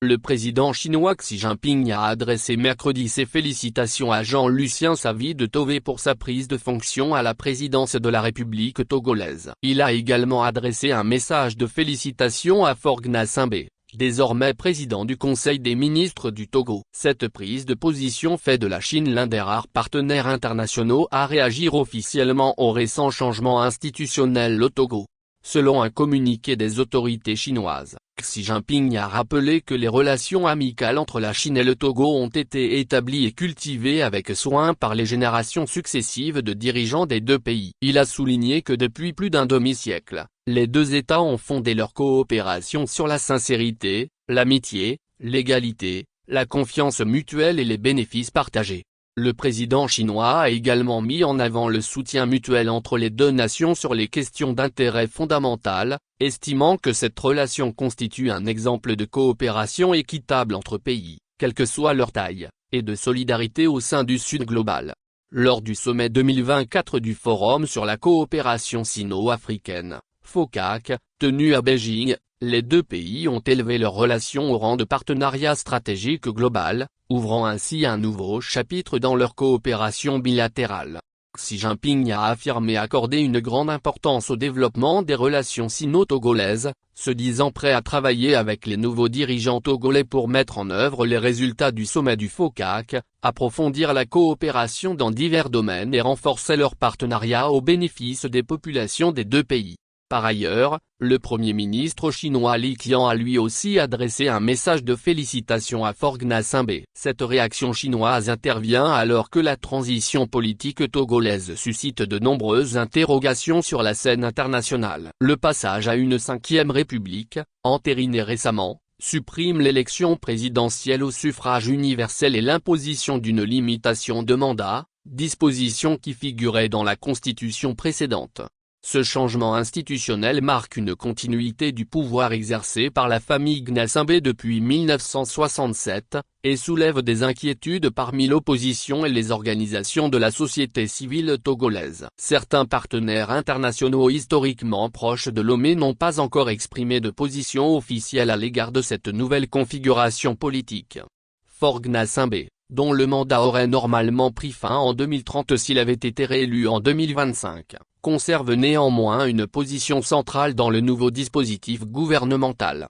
Le président chinois Xi Jinping a adressé mercredi ses félicitations à Jean-Lucien Savy de Tové pour sa prise de fonction à la présidence de la République togolaise. Il a également adressé un message de félicitations à Faure Gnassingbé, désormais président du Conseil des ministres du Togo. Cette prise de position fait de la Chine l'un des rares partenaires internationaux à réagir officiellement aux récents changements institutionnels au Togo. Selon un communiqué des autorités chinoises, Xi Jinping a rappelé que les relations amicales entre la Chine et le Togo ont été établies et cultivées avec soin par les générations successives de dirigeants des deux pays. Il a souligné que depuis plus d'un demi-siècle, les deux États ont fondé leur coopération sur la sincérité, l'amitié, l'égalité, la confiance mutuelle et les bénéfices partagés. Le président chinois a également mis en avant le soutien mutuel entre les deux nations sur les questions d'intérêt fondamental, estimant que cette relation constitue un exemple de coopération équitable entre pays, quelle que soit leur taille, et de solidarité au sein du Sud global. Lors du sommet 2024 du Forum sur la coopération sino-africaine, FOCAC, tenu à Beijing, les deux pays ont élevé leurs relations au rang de partenariat stratégique global, ouvrant ainsi un nouveau chapitre dans leur coopération bilatérale. Xi Jinping a affirmé accorder une grande importance au développement des relations sino-togolaises, se disant prêt à travailler avec les nouveaux dirigeants togolais pour mettre en œuvre les résultats du sommet du FOCAC, approfondir la coopération dans divers domaines et renforcer leur partenariat au bénéfice des populations des deux pays. Par ailleurs, le Premier ministre chinois Li Qiang a lui aussi adressé un message de félicitations à Faure Gnassingbé. Cette réaction chinoise intervient alors que la transition politique togolaise suscite de nombreuses interrogations sur la scène internationale. Le passage à une 5e république, entériné récemment, supprime l'élection présidentielle au suffrage universel et l'imposition d'une limitation de mandat, disposition qui figurait dans la constitution précédente. Ce changement institutionnel marque une continuité du pouvoir exercé par la famille Gnassingbé depuis 1967, et soulève des inquiétudes parmi l'opposition et les organisations de la société civile togolaise. Certains partenaires internationaux historiquement proches de Lomé n'ont pas encore exprimé de position officielle à l'égard de cette nouvelle configuration politique. Faure Gnassingbé, dont le mandat aurait normalement pris fin en 2030 s'il avait été réélu en 2025, conserve néanmoins une position centrale dans le nouveau dispositif gouvernemental.